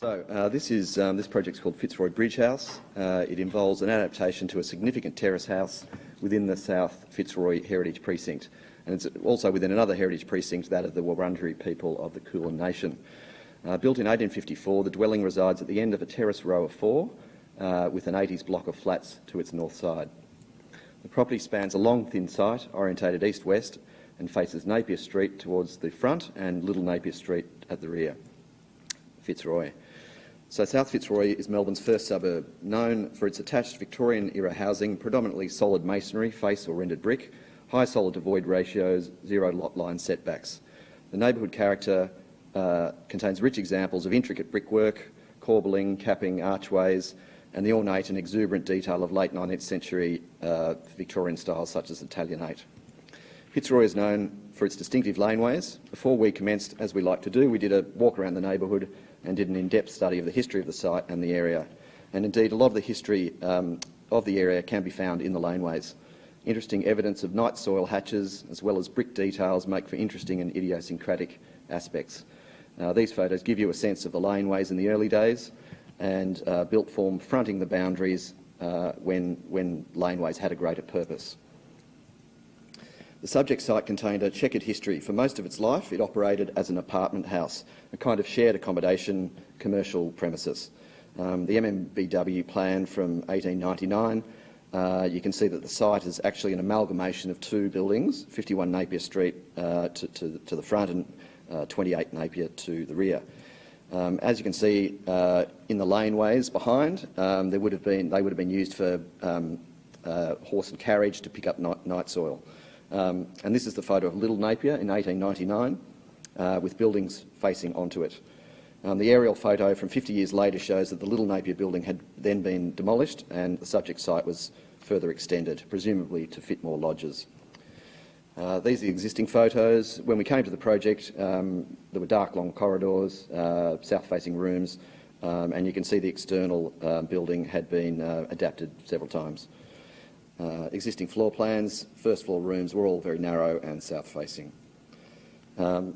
This project's called Fitzroy Bridge House. It involves an adaptation to a significant terrace house within the South Fitzroy Heritage Precinct, and it's also within another heritage precinct, that of the Wurundjeri people of the Kulin Nation. Built in 1854, the dwelling resides at the end of a terrace row of four, with an 80s block of flats to its north side. The property spans a long, thin site orientated east-west and faces Napier Street towards the front and Little Napier Street at the rear. Fitzroy. So South Fitzroy is Melbourne's first suburb, known for its attached Victorian-era housing, predominantly solid masonry, face or rendered brick, high solid to void ratios, zero lot line setbacks. The neighbourhood character contains rich examples of intricate brickwork, corbelling, capping, archways, and the ornate and exuberant detail of late 19th century Victorian styles such as Italianate. Fitzroy is known for its distinctive laneways. Before we commenced, as we like to do, we did a walk around the neighbourhood and did an in-depth study of the history of the site and the area. And indeed, a lot of the history of the area can be found in the laneways. Interesting evidence of night soil hatches as well as brick details make for interesting and idiosyncratic aspects. These photos give you a sense of the laneways in the early days and built form fronting the boundaries when laneways had a greater purpose. The subject site contained a checkered history. For most of its life, it operated as an apartment house, a kind of shared accommodation commercial premises. The MMBW plan from 1899, you can see that the site is actually an amalgamation of two buildings, 51 Napier Street to the front and 28 Napier to the rear. As you can see in the laneways behind, they would have been used for horse and carriage to pick up night soil. And this is the photo of Little Napier in 1899 with buildings facing onto it. The aerial photo from 50 years later shows that the Little Napier building had then been demolished and the subject site was further extended, presumably to fit more lodges. These are the existing photos. When we came to the project, there were dark, long corridors, south-facing rooms, and you can see the external building had been adapted several times. Existing floor plans, first floor rooms were all very narrow and south-facing.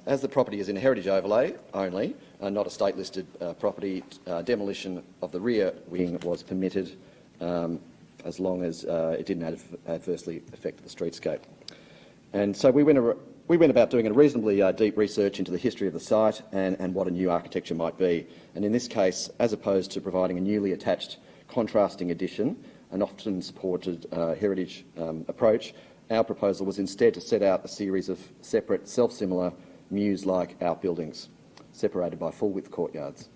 As the property is in a heritage overlay only, not a state-listed property, demolition of the rear wing was permitted as long as it didn't adversely affect the streetscape. And so we went about doing a reasonably deep research into the history of the site and what a new architecture might be. And in this case, as opposed to providing a newly attached contrasting addition, an often supported heritage approach, our proposal was instead to set out a series of separate, self-similar, Mews-like outbuildings, separated by full-width courtyards.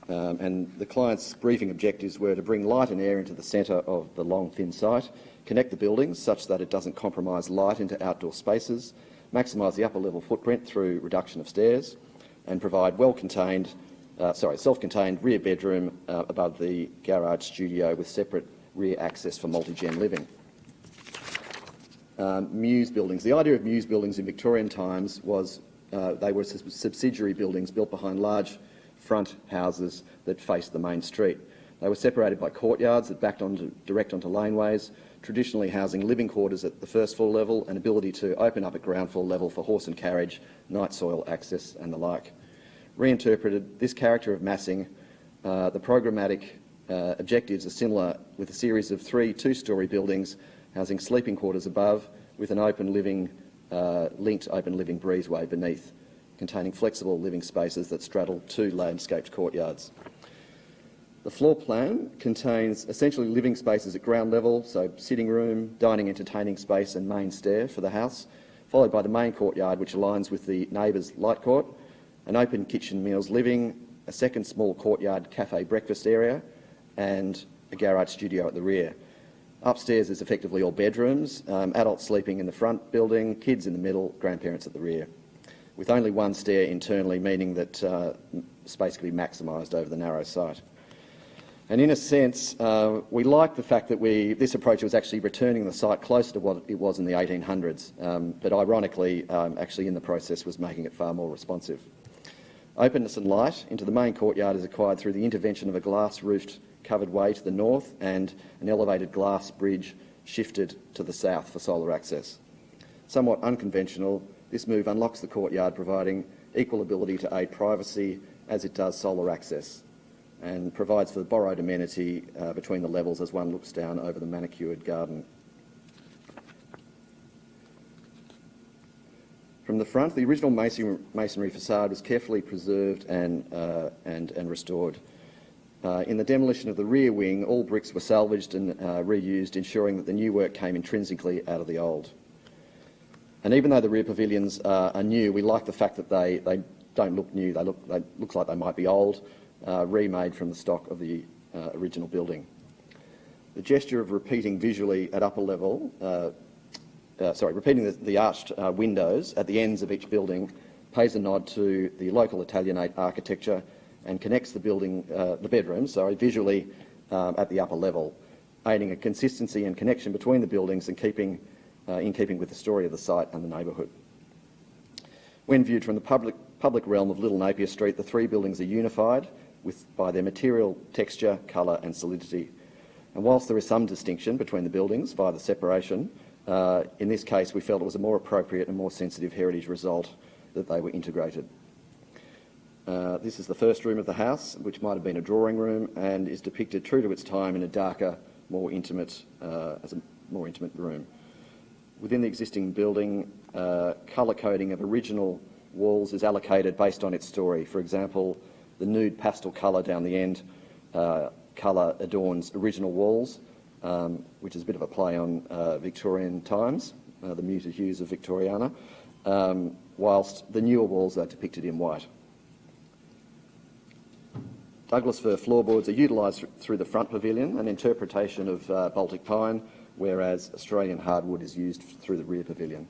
And the client's briefing objectives were to bring light and air into the centre of the long, thin site, connect the buildings such that it doesn't compromise light into outdoor spaces, maximise the upper level footprint through reduction of stairs, and provide self-contained rear bedroom above the garage studio with separate rear access for multi-gen living. Mews buildings. The idea of Mews buildings in Victorian times was they were subsidiary buildings built behind large front houses that faced the main street. They were separated by courtyards that backed direct onto laneways, traditionally housing living quarters at the first floor level and ability to open up at ground floor level for horse and carriage, night soil access and the like. Reinterpreted, this character of massing, the programmatic objectives are similar, with a series of three two-storey buildings housing sleeping quarters above with an linked open living breezeway beneath, containing flexible living spaces that straddle two landscaped courtyards. The floor plan contains essentially living spaces at ground level, so sitting room, dining entertaining space and main stair for the house, followed by the main courtyard which aligns with the neighbour's light court, an open kitchen meals living, a second small courtyard cafe breakfast area and a garage studio at the rear. Upstairs is effectively all bedrooms, adults sleeping in the front building, kids in the middle, grandparents at the rear, with only one stair internally, meaning that space can be maximised over the narrow site. And in a sense, we like the fact that this approach was actually returning the site closer to what it was in the 1800s, but ironically, actually in the process was making it far more responsive. Openness and light into the main courtyard is acquired through the intervention of a glass-roofed covered way to the north and an elevated glass bridge shifted to the south for solar access. Somewhat unconventional, this move unlocks the courtyard, providing equal ability to aid privacy as it does solar access, and provides for the borrowed amenity between the levels as one looks down over the manicured garden. From the front, the original masonry facade was carefully preserved and restored. In the demolition of the rear wing, all bricks were salvaged and reused, ensuring that the new work came intrinsically out of the old. And even though the rear pavilions are new, we like the fact that they don't look new. They look like they might be old, remade from the stock of the original building. The gesture of repeating visually at upper level, repeating the arched windows at the ends of each building pays a nod to the local Italianate architecture and connects the bedrooms visually at the upper level, aiding a consistency and connection between the buildings and in keeping with the story of the site and the neighbourhood. When viewed from the public realm of Little Napier Street, the three buildings are unified by their material, texture, colour and solidity. And whilst there is some distinction between the buildings via the separation, in this case we felt it was a more appropriate and more sensitive heritage result that they were integrated. This is the first room of the house, which might have been a drawing room, and is depicted true to its time in a darker, more intimate room. Within the existing building, colour coding of original walls is allocated based on its story. For example, the nude pastel colour down the end colour adorns original walls, which is a bit of a play on Victorian times, the muted hues of Victoriana, whilst the newer walls are depicted in white. Douglas fir floorboards are utilised through the front pavilion, an interpretation of Baltic pine, whereas Australian hardwood is used through the rear pavilion.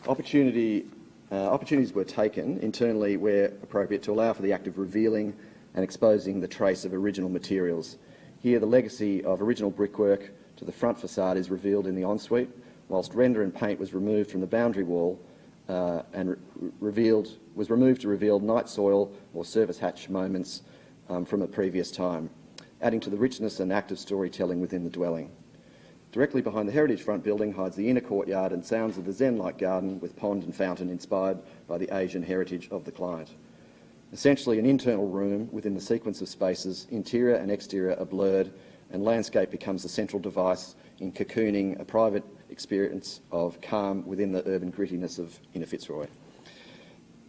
Opportunities were taken internally where appropriate to allow for the act of revealing and exposing the trace of original materials. Here, the legacy of original brickwork to the front facade is revealed in the ensuite, whilst render and paint was removed from the boundary wall and was removed to reveal night soil or service hatch moments from a previous time, adding to the richness and active storytelling within the dwelling. Directly behind the heritage front building hides the inner courtyard and sounds of the Zen-like garden with pond and fountain inspired by the Asian heritage of the client. Essentially an internal room within the sequence of spaces, interior and exterior are blurred, and landscape becomes the central device in cocooning a private experience of calm within the urban grittiness of inner Fitzroy.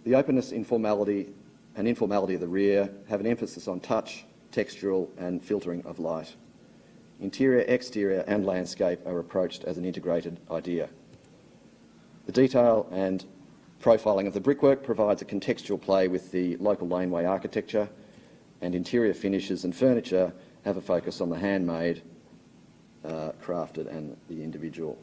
The openness, informality of the rear have an emphasis on touch, textural and filtering of light. Interior, exterior and landscape are approached as an integrated idea. The detail and profiling of the brickwork provides a contextual play with the local laneway architecture, and interior finishes and furniture have a focus on the handmade, crafted and the individual.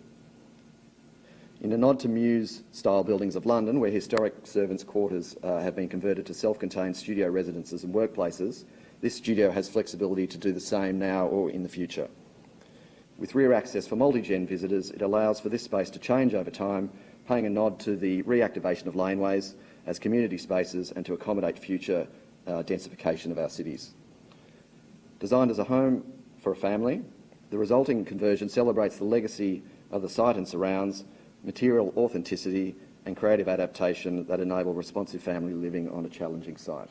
In a nod to Mews style buildings of London, where historic servants' quarters have been converted to self-contained studio residences and workplaces, this studio has flexibility to do the same now or in the future. With rear access for multi-gen visitors, it allows for this space to change over time, paying a nod to the reactivation of laneways as community spaces and to accommodate future densification of our cities. Designed as a home for a family, the resulting conversion celebrates the legacy of the site and surrounds, material authenticity and creative adaptation that enable responsive family living on a challenging site.